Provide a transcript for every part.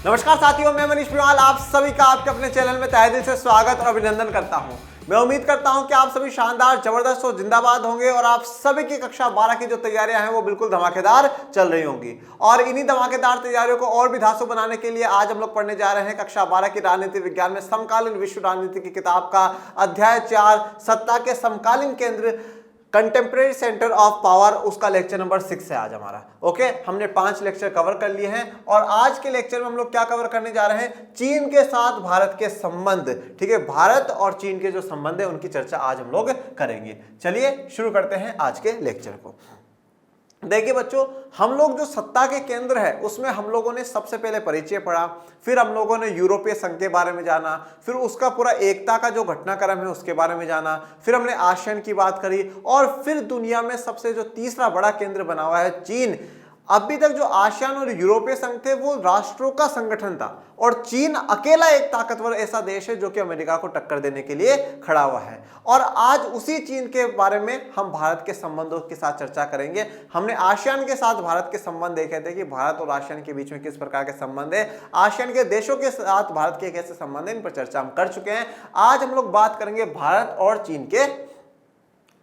नमस्कार साथियों, मैं मनीष बिवाल आप सभी का आपके अपने चैनल में तहे दिल से स्वागत और अभिनंदन करता हूं। मैं उम्मीद करता हूं कि आप सभी शानदार, जबरदस्त और जिंदाबाद होंगे और आप सभी की कक्षा 12 की जो तैयारियां हैं वो बिल्कुल धमाकेदार चल रही होंगी। और इन्हीं धमाकेदार तैयारियों को और भी धांसू बनाने के लिए आज हम लोग पढ़ने जा रहे हैं कक्षा 12 की राजनीति विज्ञान में समकालीन विश्व राजनीति की किताब का अध्याय 4 सत्ता के समकालीन केंद्र कंटेम्प्रेरी सेंटर ऑफ पावर, उसका लेक्चर नंबर 6 है आज हमारा। ओके, हमने 5 लेक्चर कवर कर लिए हैं और आज के लेक्चर में हम लोग क्या कवर करने जा रहे हैं? चीन के साथ भारत के संबंध। ठीक है, भारत और चीन के जो संबंध है उनकी चर्चा आज हम लोग करेंगे। चलिए शुरू करते हैं आज के लेक्चर को। देखिए बच्चों, हम लोग जो सत्ता के केंद्र है उसमें हम लोगों ने सबसे पहले परिचय पढ़ा, फिर हम लोगों ने यूरोपीय संघ के बारे में जाना, फिर उसका पूरा एकता का जो घटनाक्रम है उसके बारे में जाना, फिर हमने आसियान की बात करी और फिर दुनिया में सबसे जो तीसरा बड़ा केंद्र बना हुआ है चीन। अभी तक जो आसियान और यूरोपीय संघ थे वो राष्ट्रों का संगठन था और चीन अकेला एक ताकतवर ऐसा देश है जो कि अमेरिका को टक्कर देने के लिए खड़ा हुआ है। और आज उसी चीन के बारे में हम भारत के संबंधों के साथ चर्चा करेंगे। हमने आसियान के साथ भारत के संबंध देखे थे कि भारत और आसियान के बीच में किस प्रकार के संबंध है, आसियान के देशों के साथ भारत के कैसे संबंध है, इन पर चर्चा हम कर चुके हैं। आज हम लोग बात करेंगे भारत और चीन के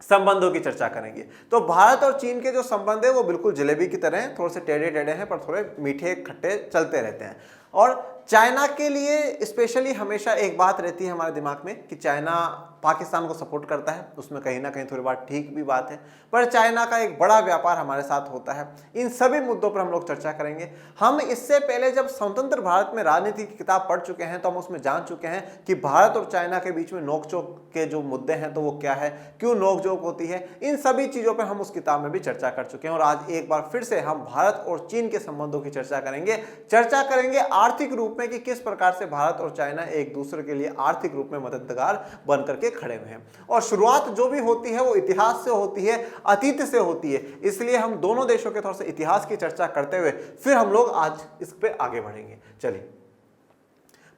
संबंधों की चर्चा करेंगे। तो भारत और चीन के जो संबंध है वो बिल्कुल जलेबी की तरह हैं, थोड़े से टेढ़े टेढ़े हैं पर थोड़े मीठे खट्टे चलते रहते हैं। और चाइना के लिए स्पेशली हमेशा एक बात रहती है हमारे दिमाग में कि चाइना पाकिस्तान को सपोर्ट करता है, उसमें कहीं ना कहीं थोड़ी बात ठीक भी बात है, पर चाइना का एक बड़ा व्यापार हमारे साथ होता है। इन सभी मुद्दों पर हम लोग चर्चा करेंगे। हम इससे पहले जब स्वतंत्र भारत में राजनीति की किताब पढ़ चुके हैं तो हम उसमें जान चुके हैं कि भारत और चाइना के बीच में नोकझोंक के जो मुद्दे हैं तो वो क्या है, क्यों नोकझोंक होती है, इन सभी चीज़ों पर हम उस किताब में भी चर्चा कर चुके हैं। और आज एक बार फिर से हम भारत और चीन के संबंधों की चर्चा करेंगे आर्थिक रूप में कि किस प्रकार से भारत और चाइना एक दूसरे के लिए आर्थिक रूप में मददगार बन करके खड़े हुए हैं। और शुरुआत जो भी होती है वो इतिहास से होती है, अतीत से होती है, इसलिए हम दोनों देशों के थोड़ा सा इतिहास की चर्चा करते हुए फिर हम लोग आज इस पे आगे बढ़ेंगे। चलिए,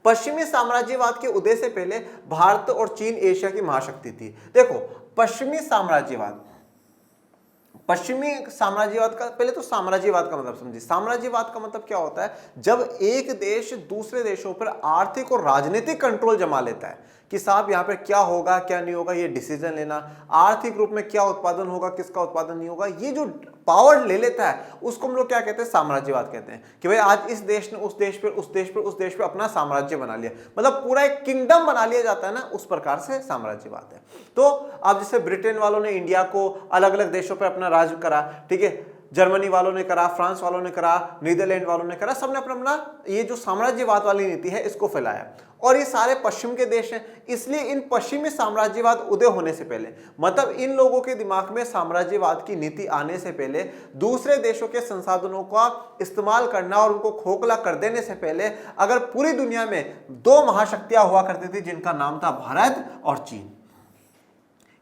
पश्चिमी साम्राज्यवाद के उदय से पहले भारत और चीन एशिया की महाशक्ति थी। देखो, पश्चिमी साम्राज्यवाद का पहले तो साम्राज्यवाद का मतलब समझिए। साम्राज्यवाद का मतलब क्या होता है? जब एक देश दूसरे देशों पर आर्थिक और राजनीतिक कंट्रोल जमा लेता है कि साहब यहाँ पर क्या होगा क्या नहीं होगा, ये डिसीजन लेना, आर्थिक रूप में क्या उत्पादन होगा किसका उत्पादन नहीं होगा, ये जो पावर ले लेता है उसको हम लोग क्या कहते हैं? साम्राज्यवाद कहते हैं। कि भाई आज इस देश ने उस देश पे अपना साम्राज्य बना लिया, मतलब पूरा एक किंगडम बना लिया जाता है ना, उस प्रकार से साम्राज्यवाद है। तो अब जैसे ब्रिटेन वालों ने इंडिया को अलग अलग देशों पर अपना राज करा, ठीक है, जर्मनी वालों ने करा, फ्रांस वालों ने करा, नीदरलैंड वालों ने करा, सबने अपना अपना ये जो साम्राज्यवाद वाली नीति है इसको फैलाया। और ये सारे पश्चिम के देश हैं, इसलिए इन पश्चिमी साम्राज्यवाद उदय होने से पहले, मतलब इन लोगों के दिमाग में साम्राज्यवाद की नीति आने से पहले, दूसरे देशों के संसाधनों का इस्तेमाल करना और उनको खोखला कर देने से पहले, अगर पूरी दुनिया में 2 महाशक्तियां हुआ करती थी जिनका नाम था भारत और चीन।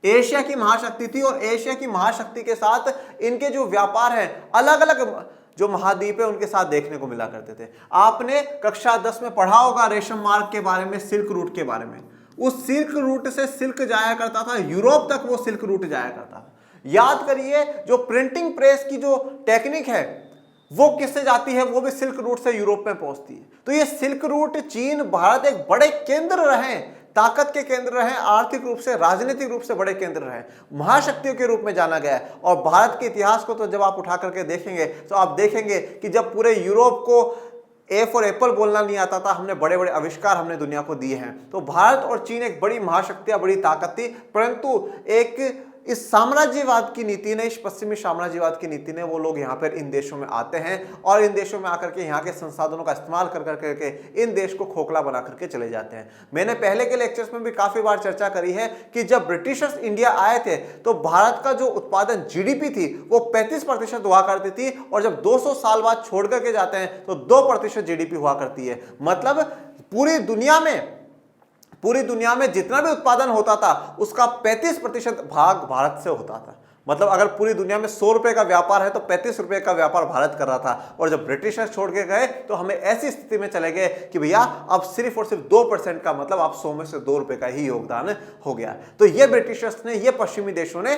एशिया की महाशक्ति थी और एशिया की महाशक्ति के साथ इनके जो व्यापार हैं अलग अलग जो महाद्वीप है उनके साथ देखने को मिला करते थे। आपने कक्षा 10 में पढ़ा होगा रेशम मार्ग के बारे में, सिल्क रूट के बारे में। उस सिल्क रूट से सिल्क जाया करता था, यूरोप तक वो सिल्क रूट जाया करता था। याद करिए, जो प्रिंटिंग प्रेस की जो टेक्निक है वो किससे जाती है? वो भी सिल्क रूट से यूरोप में पहुंचती है। तो ये सिल्क रूट, चीन, भारत एक बड़े केंद्र रहे, ताकत के केंद्र रहे, आर्थिक रूप से, राजनीतिक रूप से बड़े केंद्र रहे, महाशक्तियों के रूप में जाना गया है। और भारत के इतिहास को तो जब आप उठा करके देखेंगे तो आप देखेंगे कि जब पूरे यूरोप को ए फॉर एप्पल बोलना नहीं आता था, हमने बड़े बड़े आविष्कार हमने दुनिया को दिए हैं। तो भारत और चीन एक बड़ी महाशक्तियां, बड़ी ताकत थी, परंतु एक इस साम्राज्यवाद की नीति ने, इस पश्चिमी साम्राज्यवाद की नीति ने, वो लोग यहाँ पर इन देशों में आते हैं और इन देशों में आकर के यहाँ के संसाधनों का इस्तेमाल कर करके इन देश को खोखला बना करके चले जाते हैं। मैंने पहले के लेक्चर्स में भी काफी बार चर्चा करी है कि जब ब्रिटिशर्स इंडिया आए थे तो भारत का जो उत्पादन जीडीपी थी वो 35% हुआ करती थी और जब 200 साल बाद छोड़ करके जाते हैं तो 2% जीडीपी हुआ करती है। मतलब पूरी दुनिया में जितना भी उत्पादन होता था उसका 35% भाग भारत से होता था। मतलब अगर पूरी दुनिया में 100 रुपए का व्यापार है तो 35 रुपए का व्यापार भारत कर रहा था। और जब ब्रिटिशर्स छोड़ के गए तो हमें ऐसी स्थिति में चले गए कि भैया अब सिर्फ और सिर्फ 2% का, मतलब आप 100 में से 2 रुपए का ही योगदान हो गया। तो ये ब्रिटिशर्स ने, ये पश्चिमी देशों ने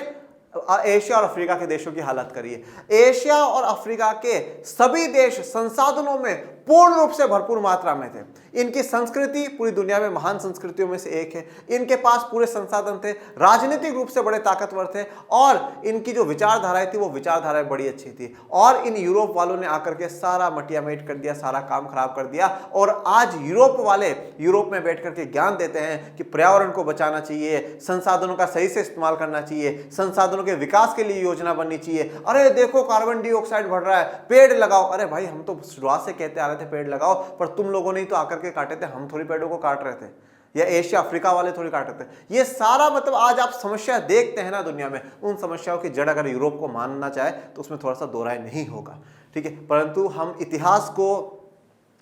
एशिया और अफ्रीका के देशों की हालत करिए। एशिया और अफ्रीका के सभी देश संसाधनों में पूर्ण रूप से भरपूर मात्रा में थे। इनकी संस्कृति पूरी दुनिया में महान संस्कृतियों में से एक है। इनके पास पूरे संसाधन थे, राजनीतिक रूप से बड़े ताकतवर थे और इनकी जो विचारधाराएं थी वो विचारधाराएं बड़ी अच्छी थी। और इन यूरोप वालों ने आकर के सारा मटियामेट कर दिया, सारा काम खराब कर दिया। और आज यूरोप वाले यूरोप में बैठ करके ज्ञान देते हैं कि पर्यावरण को बचाना चाहिए, संसाधनों का सही से इस्तेमाल करना चाहिए, संसाधनों के विकास के लिए योजना बननी चाहिए। अरे देखो कार्बन डाइऑक्साइड बढ़ रहा है, पेड़ लगाओ। अरे भाई हम तो शुरुआत से कहते आ रहे थे पेड़ लगाओ, पर तुम लोगों ने तो आकर के काटे थे, हम थोड़ी पेड़ों को काट रहे थे, या एशिया अफ्रीका वाले थोड़ी काट रहे थे। ये सारा मतलब आज आप समस्या देखते हैं ना दुनिया में, उन समस्याओं की जड़ अगर यूरोप को मानना चाहे तो उसमें थोड़ा सा दो राय नहीं होगा, ठीक है। परंतु हम इतिहास को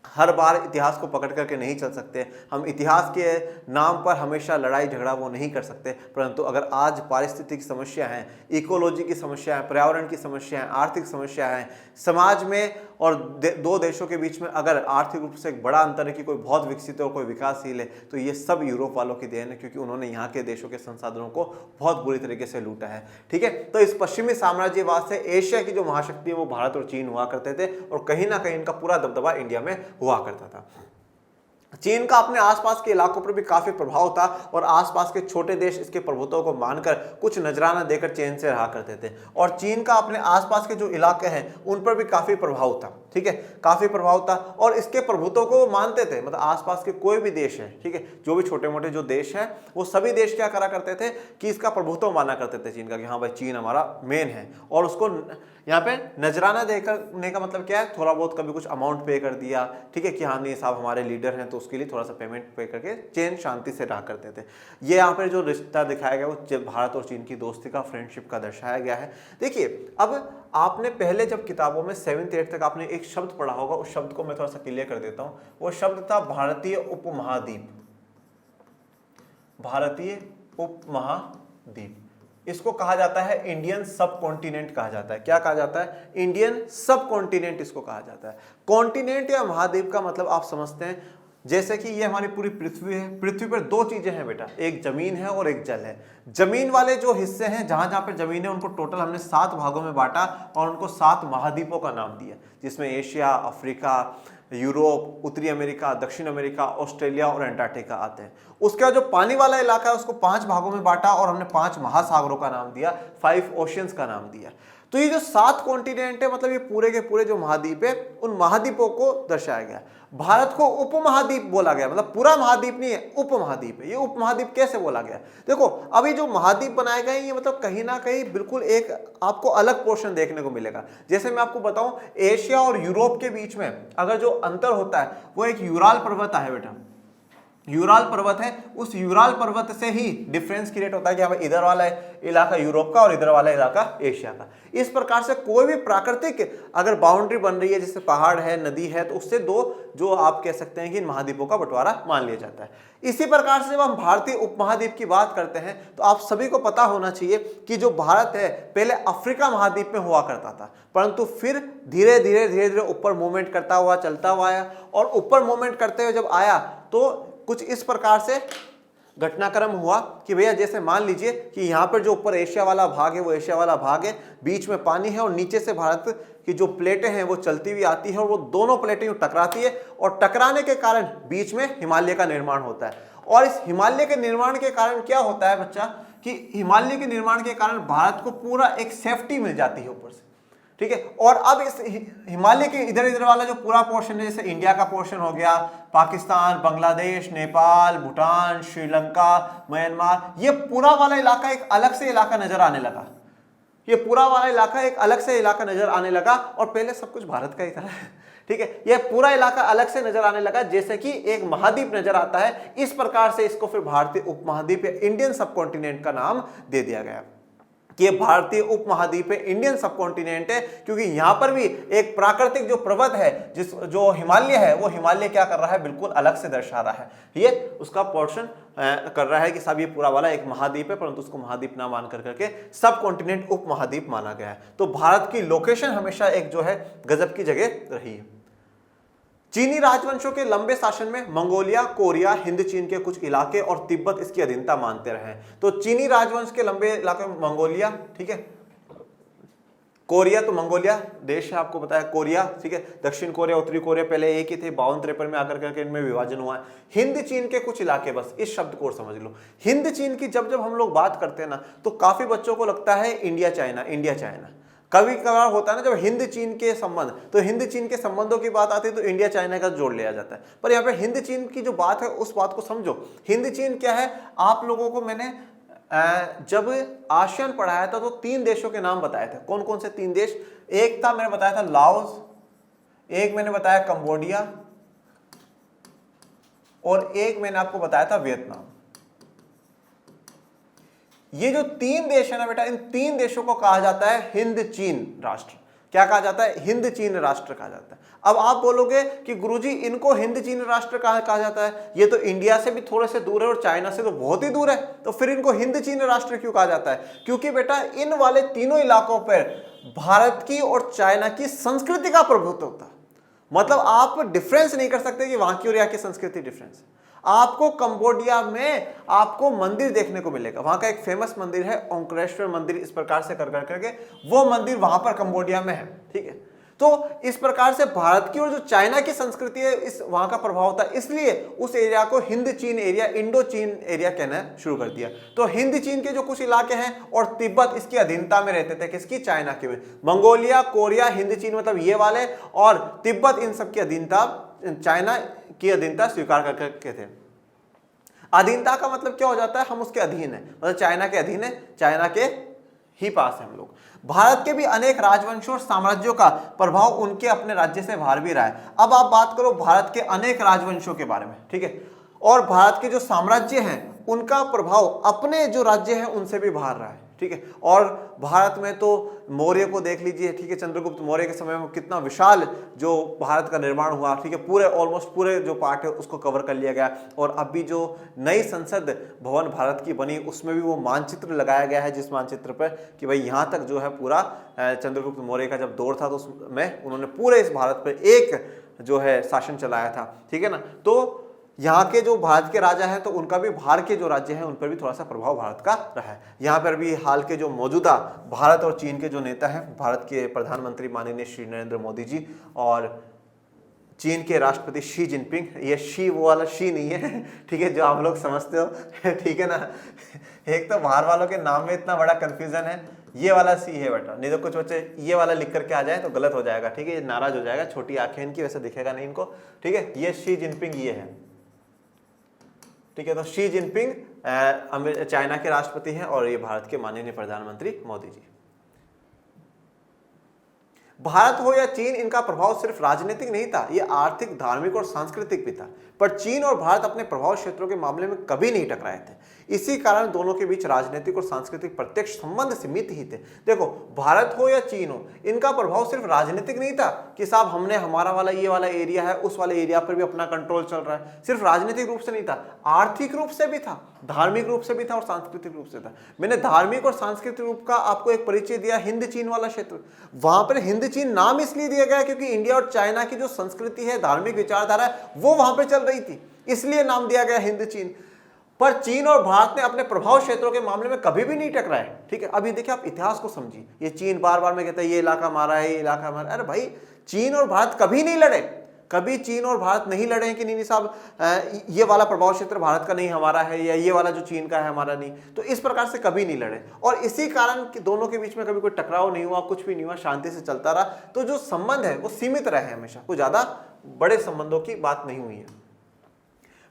हर बार इतिहास को पकड़ करके नहीं चल सकते, हम इतिहास के नाम पर हमेशा लड़ाई झगड़ा वो नहीं कर सकते। परंतु अगर आज पारिस्थितिक समस्या हैं, इकोलॉजी की समस्या है, पर्यावरण की समस्या है, आर्थिक समस्या है समाज में, और दो देशों के बीच में अगर आर्थिक रूप से एक बड़ा अंतर है कि कोई बहुत विकसित है और कोई विकासशील है, तो ये सब यूरोप वालों की देन है, क्योंकि उन्होंने यहाँ के देशों के संसाधनों को बहुत बुरी तरीके से लूटा है, ठीक है। तो इस पश्चिमी साम्राज्यवाद से एशिया की जो महाशक्ति है वो भारत और चीन हुआ करते थे, और कहीं ना कहीं इनका पूरा दबदबा इंडिया में हुआ करता था। चीन का अपने आसपास के इलाकों पर भी काफी प्रभाव था, और आसपास के छोटे देश इसके प्रभुत्व को मानकर कुछ नजराना देकर चीन से रहा करते थे। और चीन का अपने आसपास के जो इलाके हैं उन पर भी काफी प्रभाव था, ठीक है, काफी प्रभाव था। और इसके प्रभुत्व को वो मानते थे, मतलब आसपास के कोई भी देश है, ठीक है, जो भी छोटे मोटे जो देश हैं वो सभी देश क्या करा करते थे कि इसका प्रभुत्व माना करते थे चीन का, कि हाँ भाई चीन हमारा मेन है। और उसको यहाँ पे नजराना देने का मतलब क्या है, थोड़ा बहुत कभी कुछ अमाउंट पे कर दिया, ठीक है, कि हाँ नहीं साहब हमारे लीडर हैं तो उसके लिए थोड़ा सा पेमेंट पे करके चीन शांति से रहा करते थे। ये यहाँ पर जो रिश्ता दिखाया गया वो भारत और चीन की दोस्ती का, फ्रेंडशिप का दर्शाया गया है। देखिए अब आपने पहले जब किताबों में 7th 8th तक आपने एक शब्द पढ़ा होगा, उस शब्द को मैं थोड़ा सा क्लियर कर देता हूं। वो शब्द था भारतीय उपमहाद्वीप। भारतीय उपमहाद्वीप, इसको कहा जाता है इंडियन सब कॉन्टिनेंट कहा जाता है। क्या कहा जाता है? इंडियन सब कॉन्टिनेंट इसको कहा जाता है। कॉन्टिनेंट या महाद्वीप का मतलब आप समझते हैं, जैसे कि ये हमारी पूरी पृथ्वी है, पृथ्वी पर दो चीजें हैं बेटा, एक जमीन है और एक जल है। जमीन वाले जो हिस्से हैं, जहां जहां पर जमीन है, उनको टोटल हमने 7 भागों में बांटा और उनको 7 महाद्वीपों का नाम दिया, जिसमें एशिया, अफ्रीका, यूरोप, उत्तरी अमेरिका, दक्षिण अमेरिका, ऑस्ट्रेलिया और अंटार्कटिका आते हैं। उसके बाद जो पानी वाला इलाका है उसको 5 भागों में बांटा और हमने 5 महासागरों का नाम दिया, 5 ओशियंस का नाम दिया। तो ये जो 7 कॉन्टिनेंट है, मतलब ये पूरे के पूरे जो महाद्वीप है, उन महाद्वीपों को दर्शाया गया। भारत को उपमहाद्वीप बोला गया, मतलब पूरा महाद्वीप नहीं है, उपमहाद्वीप है। ये उपमहाद्वीप कैसे बोला गया? देखो अभी जो महाद्वीप बनाए गए ये मतलब कहीं ना कहीं बिल्कुल एक आपको अलग पोर्शन देखने को मिलेगा। जैसे मैं आपको बताऊं, एशिया और यूरोप के बीच में अगर जो अंतर होता है वो एक यूराल पर्वत है बेटा, यूराल पर्वत है। उस यूराल पर्वत से ही डिफरेंस क्रिएट होता है कि हमें इधर वाला इलाका यूरोप का और इधर वाला इलाका एशिया का। इस प्रकार से कोई भी प्राकृतिक अगर बाउंड्री बन रही है, जैसे पहाड़ है, नदी है, तो उससे दो जो आप कह सकते हैं कि इन महाद्वीपों का बंटवारा मान लिया जाता है। इसी प्रकार से जब हम भारतीय उपमहाद्वीप की बात करते हैं तो आप सभी को पता होना चाहिए कि जो भारत है पहले अफ्रीका महाद्वीप में हुआ करता था, परंतु फिर धीरे धीरे ऊपर मूवमेंट करता हुआ चलता हुआ आया, और ऊपर मूवमेंट करते हुए जब आया तो कुछ इस प्रकार से घटनाक्रम हुआ कि भैया जैसे मान लीजिए कि यहाँ पर जो ऊपर एशिया वाला भाग है वो एशिया वाला भाग है, बीच में पानी है और नीचे से भारत की जो प्लेटें हैं वो चलती हुई आती है और वो दोनों प्लेटें यूं टकराती है और टकराने के कारण बीच में हिमालय का निर्माण होता है। और इस हिमालय के निर्माण के कारण क्या होता है बच्चा, कि हिमालय के निर्माण के कारण भारत को पूरा एक सेफ्टी मिल जाती है ऊपर से, ठीक है। और अब इस हिमालय के इधर वाला जो पूरा पोर्शन है, जैसे इंडिया का पोर्शन हो गया, पाकिस्तान, बांग्लादेश, नेपाल, भूटान, श्रीलंका, म्यांमार, ये पूरा वाला इलाका एक अलग से इलाका नजर आने लगा। ये पूरा वाला इलाका एक अलग से इलाका नजर आने लगा, और पहले सब कुछ भारत का ही था, ठीक है। यह पूरा इलाका अलग से नजर आने लगा, जैसे कि एक महाद्वीप नजर आता है। इस प्रकार से इसको फिर भारतीय उपमहाद्वीप या इंडियन सब कॉन्टिनेंट का नाम दे दिया गया कि ये भारतीय उपमहाद्वीप है, इंडियन सब कॉन्टिनेंट है, क्योंकि यहां पर भी एक प्राकृतिक जो पर्वत है, जिस जो हिमालय है, वो हिमालय क्या कर रहा है, बिल्कुल अलग से दर्शा रहा है। ये उसका पोर्शन कर रहा है कि साहब ये पूरा वाला एक महाद्वीप है, परंतु उसको महाद्वीप ना मान करके सब कॉन्टिनेंट उपमहाद्वीप माना गया है। तो भारत की लोकेशन हमेशा एक जो है गजब की जगह रही है। चीनी राजवंशों के लंबे शासन में मंगोलिया, कोरिया, हिंद चीन के कुछ इलाके और तिब्बत इसकी अधीनता मानते रहे। तो चीनी राजवंश के लंबे इलाके में मंगोलिया, ठीक है, कोरिया तो मंगोलिया देश है, आपको पता है कोरिया, ठीक है। दक्षिण कोरिया, उत्तरी कोरिया पहले एक ही थे, 52-53 में आकर करके इनमें विभाजन हुआ है। हिंद चीन के कुछ इलाके, बस इस शब्द को समझ लो। हिंद चीन की जब जब हम लोग बात करते हैं ना, तो काफी बच्चों को लगता है इंडिया चाइना, इंडिया चाइना। कभी कभार होता है ना जब हिंद चीन के संबंध, तो हिंद चीन के संबंधों की बात आती है तो इंडिया चाइना का जोड़ लिया जाता है। पर यहाँ पे हिंद चीन की जो बात है उस बात को समझो। हिंद चीन क्या है, आप लोगों को मैंने जब आसियान पढ़ाया था तो 3 देशों के नाम बताए थे। कौन कौन से 3 देश? एक था मैंने बताया था लाओस, एक मैंने बताया कंबोडिया, और एक मैंने आपको बताया था वियतनाम। ये जो 3 देश है ना बेटा, इन 3 देशों को कहा जाता है हिंद चीन राष्ट्र। क्या कहा जाता है? हिंद चीन राष्ट्र कहा जाता है। अब आप बोलोगे कि गुरुजी इनको हिंद चीन राष्ट्र कहा जाता है, ये तो इंडिया से भी थोड़े से दूर है और चाइना से तो बहुत ही दूर है, तो फिर इनको हिंद चीन राष्ट्र क्यों कहा जाता है? क्योंकि बेटा इन वाले तीनों इलाकों पर भारत की और चाइना की संस्कृति का प्रभुत्व होता है। मतलब आप डिफरेंस नहीं कर सकते कि वहां की और यहाँ की संस्कृति डिफरेंस। आपको कंबोडिया में आपको मंदिर देखने को मिलेगा, वहां का एक फेमस मंदिर है ओंकारेश्वर मंदिर, इस प्रकार से कर करके वो मंदिर वहां पर कंबोडिया में है, ठीक है। तो इस प्रकार से भारत की और जो चाइना की संस्कृति है इस वहां का प्रभाव होता है, इसलिए उस एरिया को हिंद चीन एरिया, इंडो चीन एरिया कहना शुरू कर दिया। तो हिंद चीन के जो कुछ इलाके हैं और तिब्बत इसकी अधीनता में रहते थे, किसकी? चाइना के। मंगोलिया, कोरिया, हिंद चीन मतलब ये वाले, और तिब्बत, इन सब की अधीनता चाइना की अधीनता स्वीकार करके थे। अधीनता का मतलब क्या हो जाता है? हम उसके अधीन है, मतलब चाइना के अधीन है, चाइना के ही पास है हम लोग। भारत के भी अनेक राजवंशों और साम्राज्यों का प्रभाव उनके अपने राज्य से बाहर भी रहा है। अब आप बात करो भारत के अनेक राजवंशों के बारे में, ठीक है, और भारत के जो साम्राज्य हैं उनका प्रभाव अपने जो राज्य हैं उनसे भी बाहर रहा है, ठीक है। और भारत में तो मौर्य को देख लीजिए, ठीक है, चंद्रगुप्त मौर्य के समय में कितना विशाल जो भारत का निर्माण हुआ, ठीक है, पूरे ऑलमोस्ट पूरे जो पार्ट है उसको कवर कर लिया गया। और अभी जो नई संसद भवन भारत की बनी उसमें भी वो मानचित्र लगाया गया है, जिस मानचित्र पर कि भाई यहाँ तक जो है पूरा चंद्रगुप्त मौर्य का जब दौर था तो उसमें उन्होंने पूरे इस भारत पर एक जो है शासन चलाया था, ठीक है ना। तो यहाँ के जो भारत के राजा हैं तो उनका भी बाहर के जो राज्य हैं उन पर भी थोड़ा सा प्रभाव भारत का रहा है। यहाँ पर भी हाल के जो मौजूदा भारत और चीन के जो नेता हैं, भारत के प्रधानमंत्री माननीय श्री नरेंद्र मोदी जी और चीन के राष्ट्रपति शी जिनपिंग, ये शी वो वाला शी नहीं है, ठीक है, जो आप लोग समझते हो, ठीक है ना। एक तो बाहर वालों के नाम में इतना बड़ा कंफ्यूजन है, ये वाला सी है बेटा, नहीं तो कुछ बच्चे ये वाला लिख करके आ जाए तो गलत हो जाएगा, ठीक है, ये नाराज हो जाएगा, छोटी आंखें इनकी, वैसे दिखेगा नहीं इनको, ठीक है। ये शी जिनपिंग ये है, ठीक है। तो शी जिनपिंग चाइना के राष्ट्रपति हैं और ये भारत के माननीय प्रधानमंत्री मोदी जी। भारत हो या चीन, इनका प्रभाव सिर्फ राजनीतिक नहीं था, ये आर्थिक, धार्मिक और सांस्कृतिक भी था। पर चीन और भारत अपने प्रभाव क्षेत्रों के मामले में कभी नहीं टकराए थे। इसी कारण दोनों के बीच राजनीतिक और सांस्कृतिक प्रत्यक्ष संबंध सीमित ही थे। देखो, भारत हो या चीन हो, इनका प्रभाव सिर्फ राजनीतिक नहीं था कि साहब हमने हमारा वाला ये वाला एरिया है, उस वाले एरिया पर भी अपना कंट्रोल चल रहा है। सिर्फ राजनीतिक रूप से नहीं था, आर्थिक रूप से भी था, धार्मिक रूप से भी था और सांस्कृतिक रूप से था। मैंने धार्मिक और सांस्कृतिक रूप का आपको एक परिचय दिया, हिंद चीन वाला क्षेत्र। वहां पर हिंद चीन नाम इसलिए दिया गया क्योंकि इंडिया और चाइना की जो संस्कृति है, धार्मिक विचारधारा है, वो वहां पर चल रही थी, इसलिए नाम दिया गया हिंद चीन। पर चीन और भारत ने अपने प्रभाव क्षेत्रों के मामले में कभी भी नहीं टकराए, ठीक है। अभी देखिए, आप इतिहास को समझिए, ये चीन बार बार में कहता है ये इलाका हमारा है, ये इलाका हमारा। अरे भाई, चीन और भारत कभी नहीं लड़े, कभी चीन और भारत नहीं लड़े हैं कि नहीं साहब ये वाला प्रभाव क्षेत्र भारत का नहीं हमारा है, या ये वाला जो चीन का है हमारा नहीं। तो इस प्रकार से कभी नहीं लड़े, और इसी कारण कि दोनों के बीच में कभी कोई टकराव नहीं हुआ, कुछ भी नहीं हुआ, शांति से चलता रहा। तो जो संबंध है वो सीमित रहे हमेशा, कोई ज्यादा बड़े संबंधों की बात नहीं हुई है।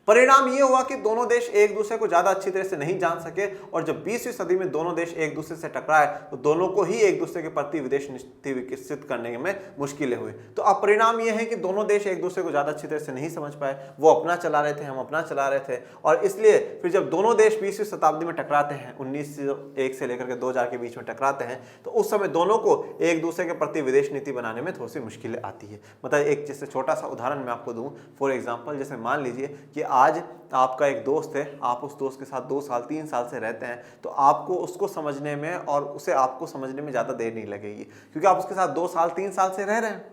परिणाम ये हुआ कि दोनों देश एक दूसरे को ज्यादा अच्छी तरह से नहीं जान सके, और जब 20वीं सदी में दोनों देश एक दूसरे से टकराए तो दोनों को ही एक दूसरे के प्रति विदेश नीति विकसित करने में मुश्किलें हुई। तो अब परिणाम ये है कि दोनों देश एक दूसरे को ज्यादा अच्छी तरह से नहीं समझ पाए, वो अपना चला रहे थे, हम अपना चला रहे थे। और इसलिए फिर जब दोनों देश 20वीं शताब्दी में टकराते हैं, 1901 से लेकर के 2000 के बीच में टकराते हैं, तो उस समय दोनों को एक दूसरे के प्रति विदेश नीति बनाने में थोड़ी सी मुश्किलें आती है। मतलब एक जैसे छोटा सा उदाहरण मैं आपको दूं, फॉर एग्जाम्पल, जैसे मान लीजिए कि आज आपका एक दोस्त है, आप उस दोस्त के साथ 2 साल 3 साल से रहते हैं, तो आपको उसको समझने में और उसे आपको समझने में ज़्यादा देर नहीं लगेगी, क्योंकि आप उसके साथ 2 साल 3 साल से रह रहे हैं,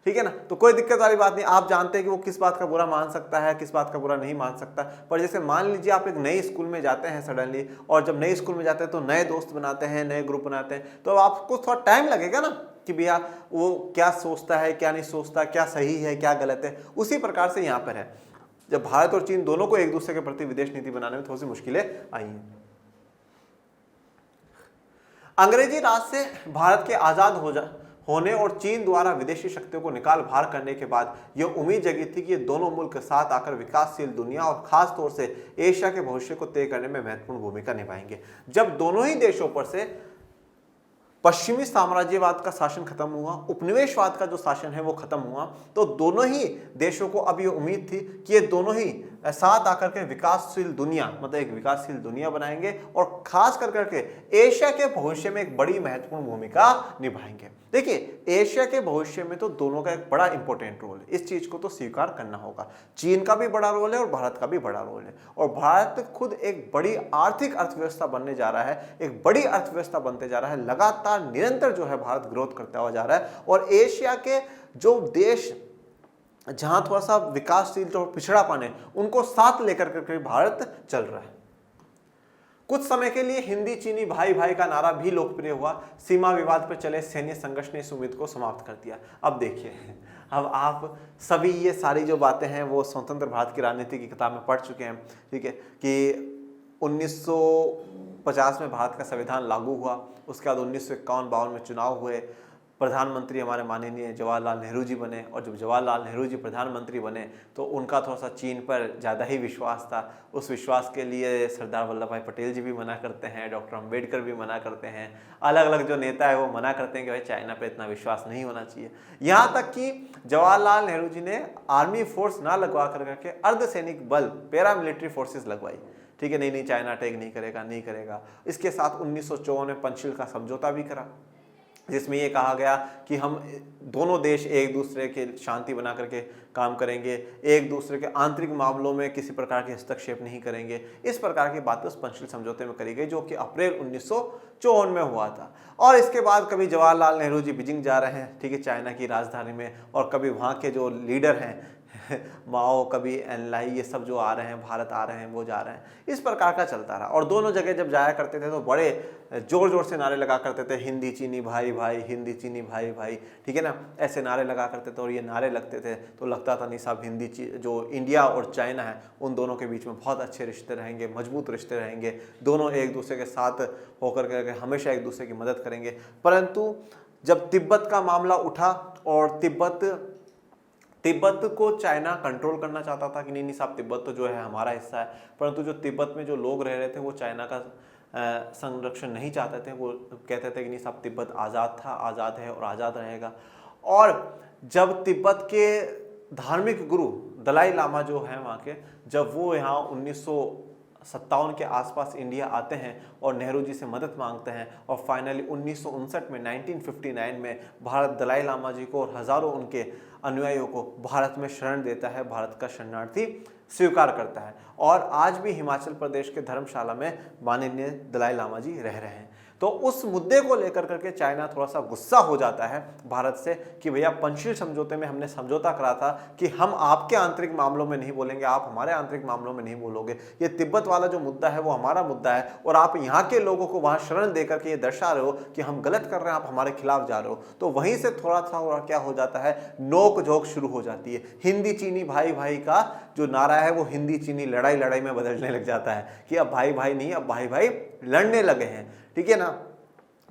ठीक है ना। तो कोई दिक्कत वाली बात नहीं, आप जानते हैं कि वो किस बात का बुरा मान सकता है, किस बात का बुरा नहीं मान सकता। पर जैसे मान लीजिए आप एक नए स्कूल में जाते हैं सडनली, और जब नए स्कूल में जाते हैं तो नए दोस्त बनाते हैं, नए ग्रुप बनाते हैं, तो आपको थोड़ा टाइम लगेगा ना, कि भैया वो क्या सोचता है, क्या नहीं सोचता, क्या सही है, क्या गलत है। उसी प्रकार से यहाँ पर है, जब भारत और चीन दोनों को एक दूसरे के प्रति विदेश नीति बनाने में थोड़ी सी मुश्किलें आई हैं। अंग्रेजी राज से भारत के आजाद होने और चीन द्वारा विदेशी शक्तियों को निकाल बाहर करने के बाद यह उम्मीद जगी थी कि ये दोनों मुल्क साथ आकर विकासशील दुनिया और खास तौर से एशिया के भविष्य को तय करने में महत्वपूर्ण भूमिका निभाएंगे। जब दोनों ही देशों पर से पश्चिमी साम्राज्यवाद का शासन खत्म हुआ, उपनिवेशवाद का जो शासन है वो खत्म हुआ, तो दोनों ही देशों को अब ये उम्मीद थी कि ये दोनों ही साथ आकर के विकासशील दुनिया, मतलब एक विकासशील दुनिया बनाएंगे और खास कर करके एशिया के भविष्य में एक बड़ी महत्वपूर्ण भूमिका निभाएंगे। देखिए, एशिया के भविष्य में तो दोनों का एक बड़ा इंपॉर्टेंट रोल है, इस चीज को तो स्वीकार करना होगा। चीन का भी बड़ा रोल है और भारत का भी बड़ा रोल है, और भारत खुद एक बड़ी आर्थिक अर्थव्यवस्था बनने जा रहा है, एक बड़ी अर्थव्यवस्था बनते जा रहा है, लगातार निरंतर जो है भारत ग्रोथ करता हुआ जा रहा है। और एशिया के जो देश जहां थोड़ा सा विकासशील जो पिछड़ापन है उनको साथ लेकर करके भारत चल रहा है। कुछ समय के लिए हिंदी चीनी भाई भाई का नारा भी लोकप्रिय हुआ। सीमा विवाद पर चले सैन्य संघर्ष ने इस उम्मीद को समाप्त कर दिया। अब देखिए, अब आप सभी ये सारी जो बातें हैं वो स्वतंत्र भारत की राजनीति की किताब में पढ़ चुके हैं, ठीक है, कि 1950 में भारत का संविधान लागू हुआ, उसके बाद 1951-52 में चुनाव हुए, प्रधानमंत्री हमारे माननीय जवाहरलाल नेहरू जी बने, और जब जवाहरलाल नेहरू जी प्रधानमंत्री बने तो उनका थोड़ा सा चीन पर ज़्यादा ही विश्वास था। उस विश्वास के लिए सरदार वल्लभ भाई पटेल जी भी मना करते हैं, डॉक्टर अंबेडकर भी मना करते हैं, अलग अलग जो नेता है वो मना करते हैं कि भाई चाइना पे इतना विश्वास नहीं होना चाहिए। यहाँ तक कि जवाहरलाल नेहरू जी ने आर्मी फोर्स ना लगवा करके अर्धसैनिक बल, पैरामिलिट्री फोर्सेस लगवाई, ठीक है, नहीं चाइना अटैक नहीं करेगा, नहीं करेगा। इसके साथ 1954 में पंचशील का समझौता भी करा, जिसमें ये कहा गया कि हम दोनों देश एक दूसरे के शांति बना करके काम करेंगे, एक दूसरे के आंतरिक मामलों में किसी प्रकार के हस्तक्षेप नहीं करेंगे। इस प्रकार की बातें उस पंचशील समझौते में करी गई, जो कि अप्रैल 1954 में हुआ था। और इसके बाद कभी जवाहरलाल नेहरू जी बीजिंग जा रहे हैं, ठीक है, चाइना की राजधानी में, और कभी वहाँ के जो लीडर हैं माओ, कभी एनलाई, ये सब जो आ रहे हैं, भारत आ रहे हैं, वो जा रहे हैं, इस प्रकार का चलता रहा। और दोनों जगह जब जाया करते थे तो बड़े जोर जोर से नारे लगा करते थे, हिंदी चीनी भाई भाई, हिंदी चीनी भाई भाई, ठीक है ना, ऐसे नारे लगा करते थे। और ये नारे लगते थे तो लगता था नहीं साहब, जो इंडिया और चाइना है उन दोनों के बीच में बहुत अच्छे रिश्ते रहेंगे, मजबूत रिश्ते रहेंगे, दोनों एक दूसरे के साथ होकर के हमेशा एक दूसरे की मदद करेंगे। परंतु जब तिब्बत का मामला उठा और तिब्बत को चाइना कंट्रोल करना चाहता था कि नहीं साहब, तिब्बत तो जो है हमारा हिस्सा है, परंतु जो तिब्बत में जो लोग रह रहे थे वो चाइना का संरक्षण नहीं चाहते थे। वो कहते थे कि नहीं साहब, तिब्बत आज़ाद था, आज़ाद है और आज़ाद रहेगा। और जब तिब्बत के धार्मिक गुरु दलाई लामा जो हैं वहाँ के, जब वो यहाँ 1957 के आसपास इंडिया आते हैं और नेहरू जी से मदद मांगते हैं, और फाइनली 1959 में 1959 में भारत दलाई लामा जी को और हज़ारों उनके अनुयायियों को भारत में शरण देता है, भारत का शरणार्थी स्वीकार करता है। और आज भी हिमाचल प्रदेश के धर्मशाला में माननीय दलाई लामा जी रह रहे हैं। तो उस मुद्दे को लेकर करके चाइना थोड़ा सा गुस्सा हो जाता है भारत से कि भैया पंचशील समझौते में हमने समझौता करा था कि हम आपके आंतरिक मामलों में नहीं बोलेंगे, आप हमारे आंतरिक मामलों में नहीं बोलोगे, ये तिब्बत वाला जो मुद्दा है वो हमारा मुद्दा है, और आप यहाँ के लोगों को वहाँ शरण देकर के ये दर्शा रहे हो कि हम गलत कर रहे हैं, आप हमारे खिलाफ जा रहे हो। तो वहीं से थोड़ा सा क्या हो जाता है, नोक झोंक शुरू हो जाती है। हिंदी चीनी भाई भाई का जो नारा है वो हिंदी चीनी लड़ाई लड़ाई में बदलने लग जाता है कि अब भाई भाई नहीं, अब भाई भाई लड़ने लगे हैं, ठीक है ना।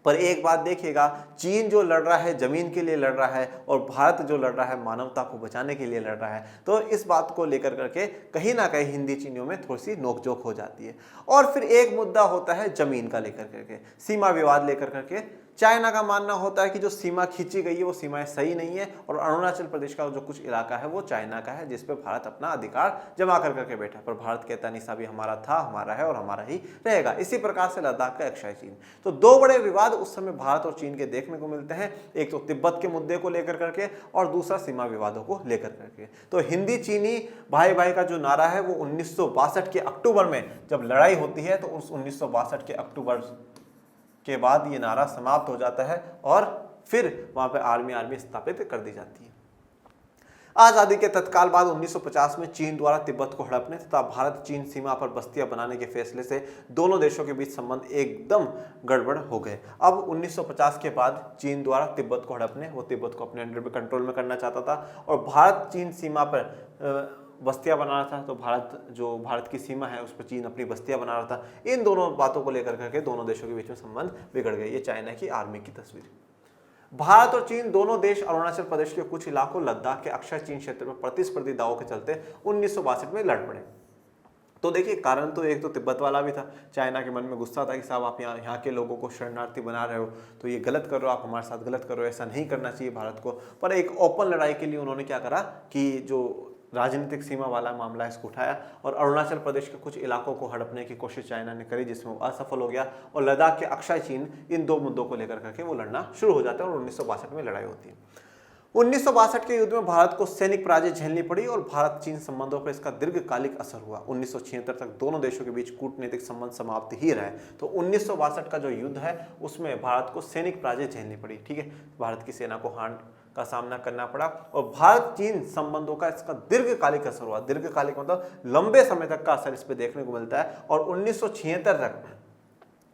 पर एक बात देखिएगा, चीन जो लड़ रहा है जमीन के लिए लड़ रहा है, और भारत जो लड़ रहा है मानवता को बचाने के लिए लड़ रहा है। तो इस बात को लेकर करके कहीं ना कहीं हिंदी चीनियों में थोड़ी सी नोकझोंक हो जाती है। और फिर एक मुद्दा होता है जमीन का लेकर करके, सीमा विवाद लेकर करके। चाइना का मानना होता है कि जो सीमा खींची गई है वो सीमाएं सही नहीं है, और अरुणाचल प्रदेश का जो कुछ इलाका है वो चाइना का है, जिस पे भारत अपना अधिकार जमा कर करके बैठा। पर भारत कहता नहीं साहब, ये हमारा था, हमारा है और हमारा ही रहेगा। इसी प्रकार से लद्दाख का अक्षय चीन। तो दो बड़े विवाद उस समय भारत और चीन के देखने को मिलते हैं, एक तो तिब्बत के मुद्दे को लेकर करके, और दूसरा सीमा विवादों को लेकर करके। तो हिंदी चीनी भाई भाई का जो नारा है वो 1962 के अक्टूबर में जब लड़ाई होती है, तो उस 1962 के अक्टूबर के बाद ये नारा समाप्त हो जाता है, और फिर वहां पे आर्मी स्थापित कर दी जाती है। आजादी के तत्काल बाद 1950 में चीन द्वारा तिब्बत को हड़पने तथा भारत चीन सीमा पर बस्तियां बनाने के फैसले से दोनों देशों के बीच संबंध एकदम गड़बड़ हो गए। अब 1950 के बाद चीन द्वारा तिब्बत को हड़पने, वो तिब्बत को अपने अंडर में कंट्रोल में करना चाहता था और भारत चीन सीमा पर बस्तियां बना रहा था। तो भारत की सीमा है उस पर चीन अपनी बस्तियां बना रहा था। इन दोनों बातों को लेकर करके दोनों देशों के बीच में संबंध बिगड़ गए। ये चाइना की आर्मी की तस्वीर। भारत और चीन दोनों देश अरुणाचल प्रदेश के कुछ इलाकों, लद्दाख के अक्षय चीन क्षेत्र में प्रतिस्पर्धी दावों के चलते 1962 में लड़ पड़े। तो देखिए, कारण तो एक तो तिब्बत वाला भी था। चाइना के मन में गुस्सा था कि साहब आप यहाँ के लोगों को शरणार्थी बना रहे हो, तो ये गलत कर रहे हो, आप हमारे साथ गलत कर रहे हो, ऐसा नहीं करना चाहिए भारत को। पर एक ओपन लड़ाई के लिए उन्होंने क्या करा कि जो राजनीतिक सीमा वाला मामला इसको उठाया और अरुणाचल प्रदेश के कुछ इलाकों को हड़पने की कोशिश चाइना ने करी, जिसमें वो असफल हो गया और लद्दाख के अक्षय चीन, इन दो मुद्दों को लेकर करके वो लड़ना शुरू हो जाता है और 1962 में लड़ाई होती है। 1962 के युद्ध में भारत को सैनिक पराजय झेलनी पड़ी और भारत चीन संबंधों पर इसका दीर्घकालिक असर हुआ। 1976 तक दोनों देशों के बीच कूटनीतिक संबंध समाप्त ही रहे। तो 1962 का जो युद्ध है उसमें भारत को सैनिक पराजय झेलनी पड़ी। ठीक है, भारत की सेना को हार का सामना करना पड़ा और भारत चीन संबंधों का इसका दीर्घकालिक असर हुआ। दीर्घकालिक मतलब लंबे समय तक का असर इस पे देखने को मिलता है और 1976 तक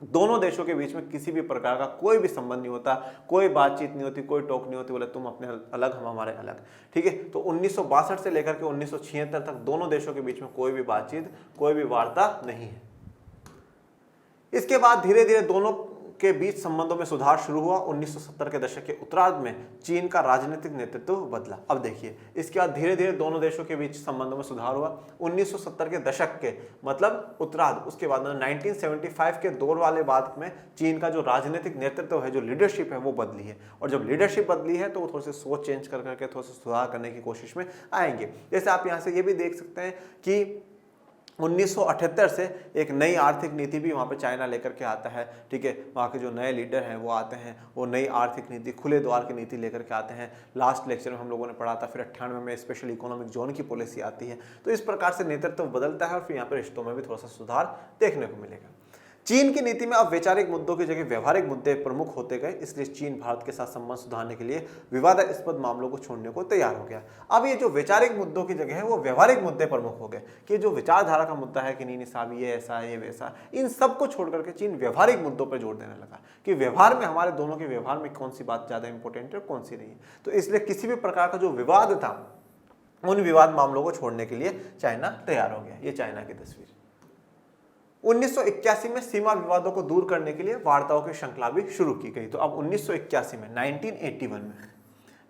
दोनों देशों के बीच में किसी भी प्रकार का कोई भी संबंध नहीं होता, कोई बातचीत नहीं होती, कोई टोक नहीं होती, बोले तुम अपने अलग हम हमारे अलग। ठीक है, तो 1962 से लेकर के 1976 तक दोनों देशों के बीच में कोई भी बातचीत, कोई भी वार्ता नहीं है। इसके बाद धीरे धीरे दोनों के बीच संबंधों में सुधार शुरू हुआ। 1970 के दशक के उत्तरार्ध में चीन का राजनीतिक नेतृत्व बदला। अब देखिए, इसके बाद धीरे धीरे दोनों देशों के बीच संबंधों में सुधार हुआ। 1970 के दशक के मतलब उत्तरार्ध, उसके बाद 1975 के दौर वाले बाद में चीन का जो राजनीतिक नेतृत्व है, जो लीडरशिप है, वो बदली है और जब लीडरशिप बदली है तो वो थोड़ी सी सोच चेंज कर करके थोड़ा सा सुधार करने की कोशिश में आएंगे। जैसे आप यहाँ से ये भी देख सकते हैं कि 1978 से एक नई आर्थिक नीति भी वहाँ पे चाइना लेकर के आता है। ठीक है, वहाँ के जो नए लीडर हैं वो आते हैं, वो नई आर्थिक नीति, खुले द्वार की नीति लेकर के आते हैं। लास्ट लेक्चर में हम लोगों ने पढ़ा था। फिर 98 में स्पेशल इकोनॉमिक जोन की पॉलिसी आती है। तो इस प्रकार से नेतृत्व बदलता है और फिर यहाँ पर रिश्तों में भी थोड़ा सा सुधार देखने को मिलेगा। चीन की नीति में अब वैचारिक मुद्दों की जगह व्यवहारिक मुद्दे प्रमुख होते गए, इसलिए चीन भारत के साथ संबंध सुधारने के लिए विवादास्पद मामलों को छोड़ने को तैयार हो गया। अब ये जो वैचारिक मुद्दों की जगह है वो व्यवहारिक मुद्दे प्रमुख हो गए कि जो विचारधारा का मुद्दा है कि नहीं साहब ये ऐसा है, ये वैसा, इन सब को छोड़ करके चीन व्यवहारिक मुद्दों पर जोर देने लगा कि व्यवहार में, हमारे दोनों के व्यवहार में कौन सी बात ज्यादा इंपॉर्टेंट है, कौन सी नहीं है। तो इसलिए किसी भी प्रकार का जो विवाद था, उन विवाद मामलों को छोड़ने के लिए चाइना तैयार हो गया। ये चाइना की तस्वीर। 1981 में सीमा विवादों को दूर करने के लिए वार्ताओं की श्रृंखला भी शुरू की गई। तो अब 1981 में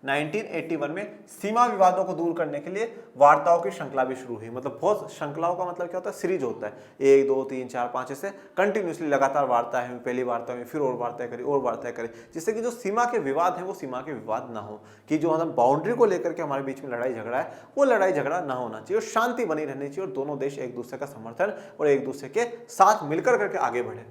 1981 में सीमा विवादों को दूर करने के लिए वार्ताओं की श्रृंखला भी शुरू हुई। मतलब बहुत, श्रृंखलाओं का मतलब क्या होता है, सीरीज होता है, 1 2 3 4 5 ऐसे कंटिन्यूसली लगातार वार्ता है, पहली वार्ता में फिर और वार्ता करी और वार्ता करी, जिससे कि जो सीमा के विवाद है वो सीमा के विवाद ना हो, कि जो मतलब बाउंड्री को लेकर के हमारे बीच में लड़ाई झगड़ा है वो लड़ाई झगड़ा ना होना चाहिए और शांति बनी रहनी चाहिए और दोनों देश एक दूसरे का समर्थन और एक दूसरे के साथ मिलकर करके आगे बढ़े।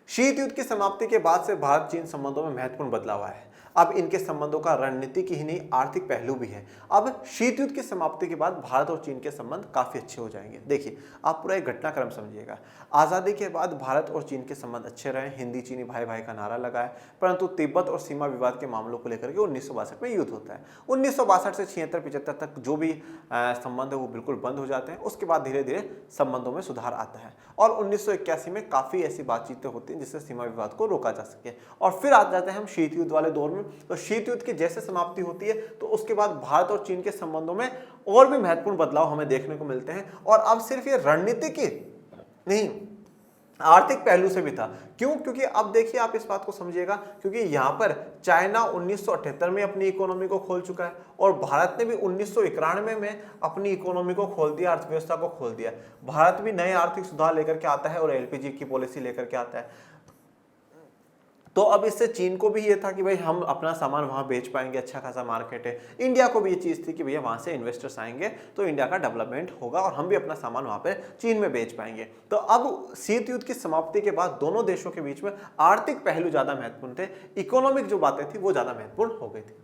शीत युद्ध की समाप्ति के बाद से भारत चीन संबंधों में महत्वपूर्ण बदलाव आया है। अब इनके संबंधों का रणनीतिक ही नहीं, आर्थिक पहलू भी है। अब शीत युद्ध की समाप्ति के बाद भारत और चीन के संबंध काफी अच्छे हो जाएंगे। देखिए, आप पूरा एक घटनाक्रम समझिएगा। आजादी के बाद भारत और चीन के संबंध अच्छे रहे, हिंदी चीनी भाई भाई का नारा लगा है, परंतु तिब्बत और सीमा विवाद के मामलों को लेकर के 1962 में युद्ध होता है। 1962 से 76-75 तक जो भी संबंध है वो बिल्कुल बंद हो जाते हैं। उसके बाद धीरे धीरे संबंधों में सुधार आता है और 1981 में काफी ऐसी बातचीतें होती हैं जिससे सीमा विवाद को रोका जा सके। और फिर आ जाते हैं हम शीत युद्ध वाले दौर में। तो शीत युद्ध की जैसे समाप्ति होती है तो उसके बाद भारत और चीन के संबंधों में और भी महत्वपूर्ण बदलाव हमें देखने को मिलते हैं और अब सिर्फ ये रणनीतिक ही नहीं, आर्थिक पहलू से भी था। क्यों? क्योंकि अब देखिए, आप इस बात को समझिएगा, क्योंकि यहाँ पर चाइना 1978 में अपनी इकोनॉमी को खोल चुका है और भारत ने भी 1991 में अपनी इकोनॉमी को खोल दिया, अर्थव्यवस्था को खोल दिया। भारत भी नए आर्थिक सुधार लेकर के आता है और एलपीजी की पॉलिसी लेकर के आता है। तो अब इससे चीन को भी ये था कि भाई हम अपना सामान वहाँ बेच पाएंगे, अच्छा खासा मार्केट है। इंडिया को भी ये चीज़ थी कि भैया वहाँ से इन्वेस्टर्स आएंगे तो इंडिया का डेवलपमेंट होगा और हम भी अपना सामान वहाँ पे चीन में बेच पाएंगे। तो अब शीत युद्ध की समाप्ति के बाद दोनों देशों के बीच में आर्थिक पहलू ज़्यादा महत्वपूर्ण थे, इकोनॉमिक जो बातें थी वो ज़्यादा महत्वपूर्ण हो गई थी।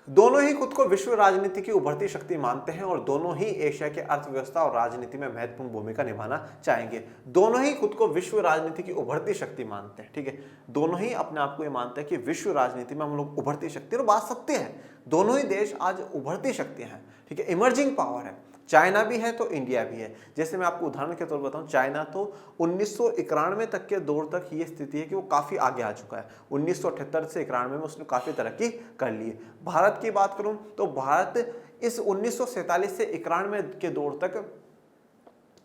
दोनों ही खुद को विश्व राजनीति की उभरती शक्ति मानते हैं और दोनों ही एशिया के अर्थव्यवस्था और राजनीति में महत्वपूर्ण भूमिका निभाना चाहेंगे। दोनों ही खुद को विश्व राजनीति की उभरती शक्ति मानते हैं, ठीक है। दोनों ही अपने आप को ये मानते हैं कि विश्व राजनीति में हम लोग उभरती शक्ति, और बात सत्य है, दोनों ही देश आज उभरती शक्तियां हैं, ठीक है, इमर्जिंग पावर है। चाइना भी है तो इंडिया भी है। जैसे मैं आपको उदाहरण के तौर पर बताऊं, चाइना तो 1991 तक के दौर तक ये स्थिति है कि वो काफ़ी आगे आ चुका है। 1978 से 91 में उसने काफ़ी तरक्की कर ली है। भारत की बात करूं तो भारत इस 1947 से 91 के दौर तक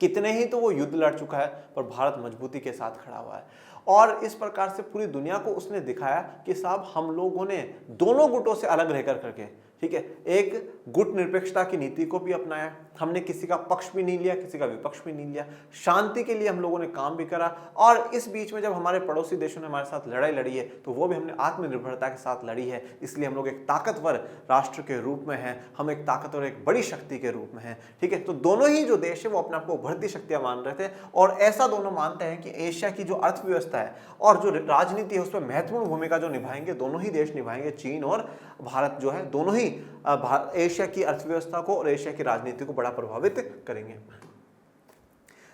कितने ही तो वो युद्ध लड़ चुका है, पर भारत मजबूती के साथ खड़ा हुआ है और इस प्रकार से पूरी दुनिया को उसने दिखाया कि साहब हम लोगों ने दोनों गुटों से अलग रहकर करके, ठीक है, एक गुट निरपेक्षता की नीति को भी अपनाया। हमने किसी का पक्ष भी नहीं लिया, किसी का विपक्ष भी नहीं लिया। शांति के लिए हम लोगों ने काम भी करा और इस बीच में जब हमारे पड़ोसी देशों ने हमारे साथ लड़ाई लड़ी है तो वो भी हमने आत्मनिर्भरता के साथ लड़ी है। इसलिए हम लोग एक ताकतवर राष्ट्र के रूप में हैं, हम एक ताकतवर, एक बड़ी शक्ति के रूप में हैं, ठीक है। तो दोनों ही जो देश है वो अपने आप को उभरती शक्तियां मान रहे थे और ऐसा दोनों मानते हैं कि एशिया की जो अर्थव्यवस्था है और जो राजनीति है उसमें महत्वपूर्ण भूमिका जो निभाएंगे दोनों ही देश निभाएंगे। चीन और भारत जो है दोनों ही एशिया की अर्थव्यवस्था को और एशिया की राजनीति को बड़ा प्रभावित करेंगे।